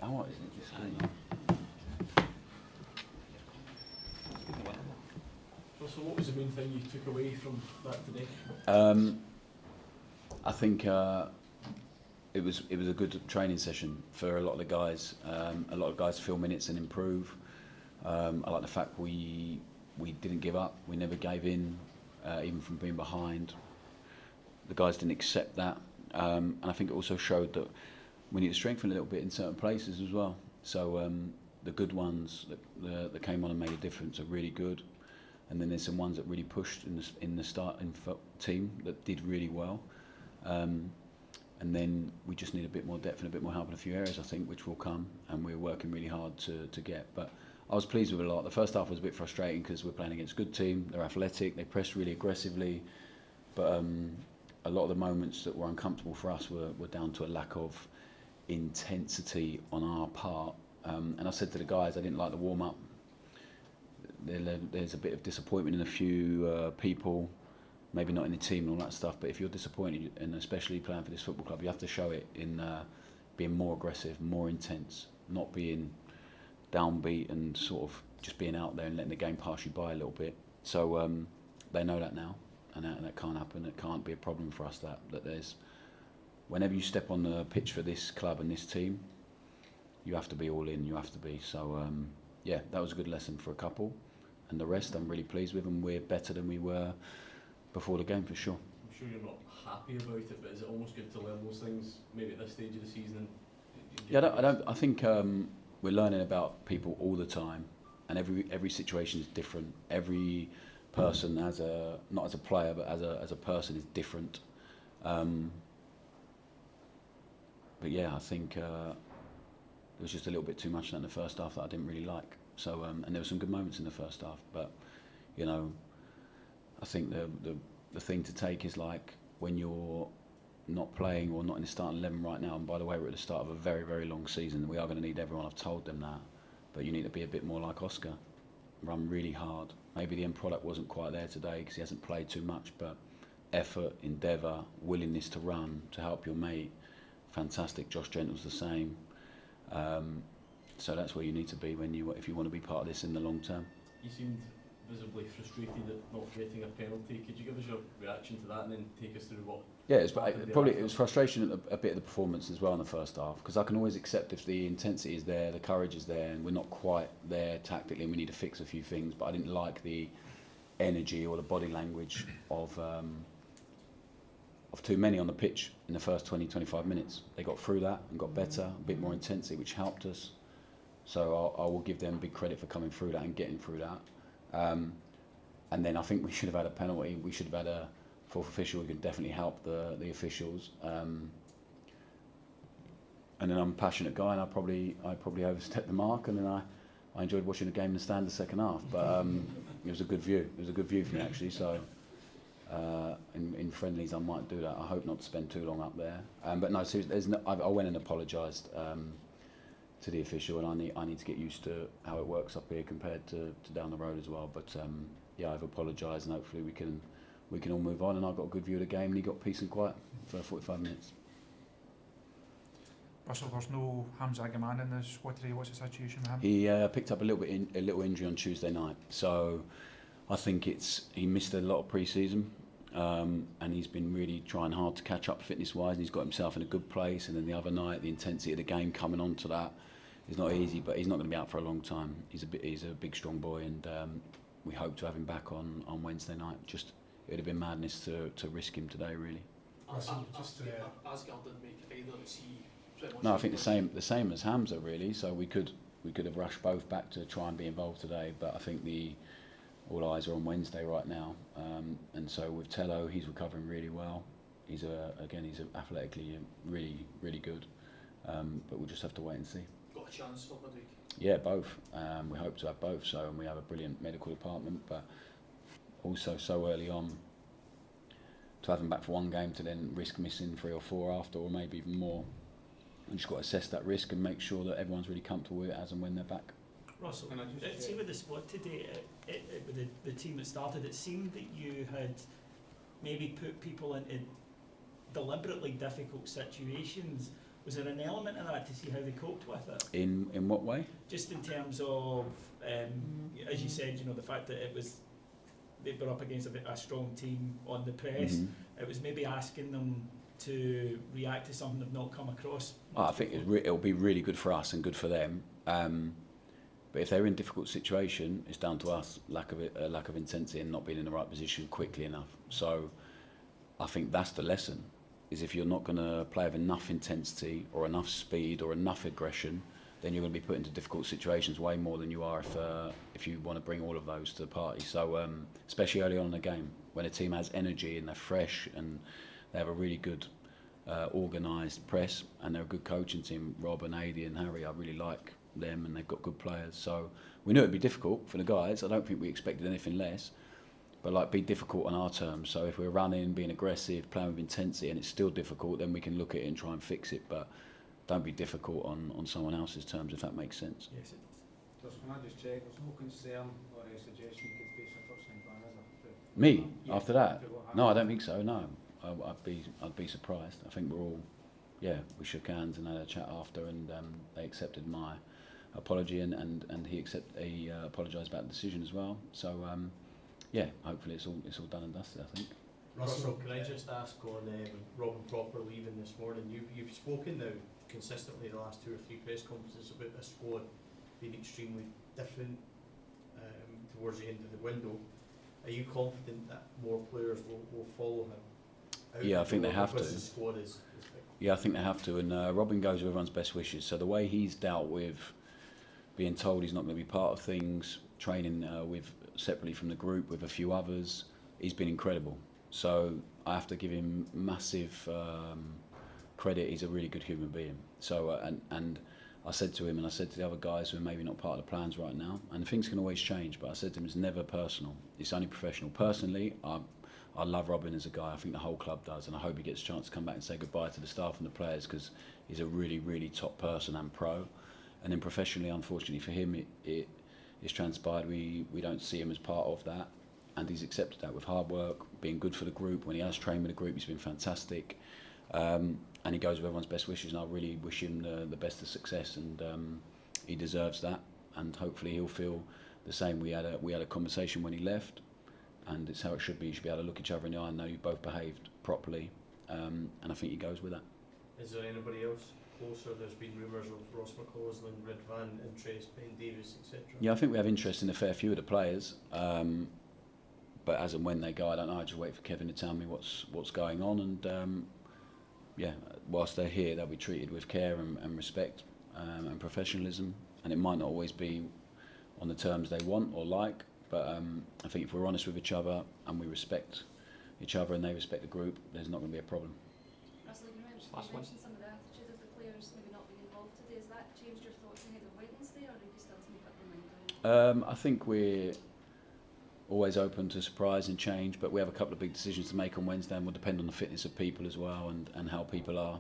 Oh, what, isn't it just So what was the main thing you took away from that today? I think it was a good training session for a lot of the guys. A lot of guys feel minutes and improve. I like the fact we didn't give up. We never gave in, even from being behind. The guys didn't accept that, and I think it also showed that we need to strengthen a little bit in certain places as well. So the good ones that came on and made a difference are really good, and then there's some ones that really pushed in the starting team that did really well. And then we just need a bit more depth and a bit more help in a few areas, I think, which will come, and we're working really hard to get. But I was pleased with a lot. The first half was a bit frustrating because we're playing against a good team. They're athletic, they pressed really aggressively, but a lot of the moments that were uncomfortable for us were down to a lack of intensity on our part. And I said to the guys, I didn't like the warm-up. There's a bit of disappointment in a few people, maybe not in the team and all that stuff, but if you're disappointed, and especially playing for this football club, you have to show it in being more aggressive, more intense, not being downbeat and sort of just being out there and letting the game pass you by a little bit. So they know that now, and that can't happen. It can't be a problem for us that there's, whenever you step on the pitch for this club and this team, you have to be all in, you have to be. So yeah, that was a good lesson for a couple, and the rest I'm really pleased with, and we're better than we were before the game for sure. I'm sure you're not happy about it, but is it almost good to learn those things maybe at this stage of the season? I think we're learning about people all the time, and every situation is different. Every person not as a player but as a person is different. But yeah, I think there was just a little bit too much in the first half that I didn't really like. So and there were some good moments in the first half, but you know, I think the thing to take is like when you're not playing or not in the starting 11 right now, and by the way, we're at the start of a very, very long season. We are going to need everyone. I've told them that, but you need to be a bit more like Oscar, run really hard. Maybe the end product wasn't quite there today because he hasn't played too much, but effort, endeavour, willingness to run, to help your mate, fantastic. Josh Gentle's the same. So that's where you need to be if you want to be part of this in the long term. You seemed visibly frustrated at not getting a penalty. Could you give us your reaction to that and then take us through what? Yeah, it was frustration at a bit of the performance as well in the first half, because I can always accept if the intensity is there, the courage is there, and we're not quite there tactically and we need to fix a few things, but I didn't like the energy or the body language of too many on the pitch in the first 20-25 minutes. They got through that and got better, a bit more intensity, which helped us. So I will give them big credit for coming through that and getting through that. And then I think we should have had a penalty. We should have had a fourth official who could definitely help the officials. And then I'm a passionate guy, and I probably overstepped the mark. And then I enjoyed watching the game in the stand the second half. But it was a good view. It was a good view for me actually. So in friendlies I might do that. I hope not to spend too long up there. But no, seriously, I went and apologised to the official, and I need to get used to how it works up here compared to down the road as well. But yeah, I've apologised, and hopefully we can all move on. And I got a good view of the game, and he got peace and quiet for 45 minutes. Russell, there's no Hamza Igamane in the squad today. What's the situation with him? He picked up a little injury on Tuesday night, so I think he missed a lot of pre-season, and he's been really trying hard to catch up fitness-wise. And he's got himself in a good place. And then the other night, the intensity of the game coming onto that is not easy, but he's not going to be out for a long time. He's a big, strong boy, and we hope to have him back on Wednesday night. Just it would have been madness to risk him today, really. Aasgaard didn't make either. Is he pretty much? No, I think the same as Hamza, really. So we could have rushed both back to try and be involved today, but I think all eyes are on Wednesday right now. And so with Tello, he's recovering really well. He's athletically really, really good. But we'll just have to wait and see. Got a chance for midweek? Yeah, both. We hope to have both. So, and we have a brilliant medical department, but also so early on to have them back for one game to then risk missing 3 or 4 after, or maybe even more. We just got to assess that risk and make sure that everyone's really comfortable with it as and when they're back. Russell, see with the squad today, with the team that started, it seemed that you had maybe put people into deliberately difficult situations Was there an element of that to see how they coped with it? In what way? Just in terms of, as you said, the fact that they were up against a strong team on the press. Mm-hmm. It was maybe asking them to react to something they've not come across. I think it'll be really good for us and good for them. But if they're in a difficult situation, it's down to us, lack of intensity and not being in the right position quickly enough. So I think that's the lesson, is if you're not going to play with enough intensity or enough speed or enough aggression, then you're going to be put into difficult situations way more than you are if you want to bring all of those to the party. So especially early on in the game, when a team has energy and they're fresh and they have a really good organised press and they're a good coaching team, Rob and Adi and Harry, I really like them and they've got good players. So we knew it'd be difficult for the guys. I don't think we expected anything less, but be difficult on our terms. So if we're running, being aggressive, playing with intensity and it's still difficult, then we can look at it and try and fix it. But don't be difficult on someone else's terms, if that makes sense. Yes, it does. Can I just check, there's no concern or a suggestion you could face a touchline ban, is there? Me? Yeah, After that? after what happened. No, I don't think so, no. I'd be surprised. I think we're all, we shook hands and had a chat after and they accepted my apology and he apologised about the decision as well. So hopefully it's all done and dusted, I think. Russell, can I just ask on Robin Proper leaving this morning? You've spoken now consistently the last 2 or 3 press conferences about this squad being extremely different towards the end of the window. Are you confident that more players will follow him? Yeah, I think they have to. Because the squad is big. Yeah, I think they have to. And Robin goes with everyone's best wishes. So the way he's dealt with being told he's not going to be part of things, training separately from the group with a few others, he's been incredible. So I have to give him massive credit. He's a really good human being. So and I said to him and I said to the other guys who are maybe not part of the plans right now, and things can always change, but I said to him it's never personal. It's only professional. Personally, I love Robin as a guy. I think the whole club does, and I hope he gets a chance to come back and say goodbye to the staff and the players because he's a really, really top person and pro. And then professionally, unfortunately for him, it's transpired we don't see him as part of that, and he's accepted that with hard work, being good for the group. When he has trained with the group, he's been fantastic, and he goes with everyone's best wishes. And I really wish him the best of success, and he deserves that. And hopefully he'll feel the same. We had a conversation when he left. And it's how it should be. You should be able to look each other in the eye and know you both behaved properly. And I think he goes with that. Is there anybody else closer? There's been rumours of Ross McCausland, Red Van, interest, Ben Davis, etc. Yeah, I think we have interest in a fair few of the players. But as and when they go, I don't know. I just wait for Kevin to tell me what's going on. And whilst they're here, they'll be treated with care and respect and professionalism. And it might not always be on the terms they want or like. But I think if we're honest with each other and we respect each other and they respect the group, there's not going to be a problem. Russell, you mentioned some of the attitude of the players maybe not being involved today. Has that changed your thoughts ahead of Wednesday, or are you still to make up your mind on it? I think we're always open to surprise and change, but we have a couple of big decisions to make on Wednesday, and will depend on the fitness of people as well and how people are.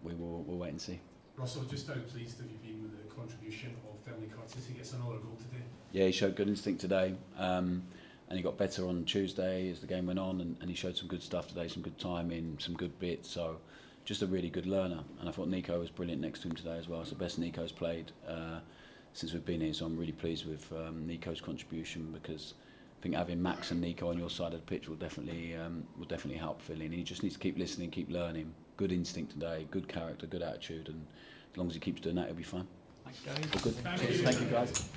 We'll wait and see. Russell, just how pleased have you been with the contribution of Finlay Curtis? He gets another goal today. Yeah, he showed good instinct today, and he got better on Tuesday as the game went on, and he showed some good stuff today, some good timing, some good bits. So just a really good learner, and I thought Nico was brilliant next to him today as well. It's the best Nico's played since we've been here, so I'm really pleased with Nico's contribution, because I think having Max and Nico on your side of the pitch will definitely help Philly, and he just needs to keep listening, keep learning. Good instinct today, good character, good attitude, and as long as he keeps doing that, he'll be fine. Thanks, guys. All good. Cheers. Thank you, guys.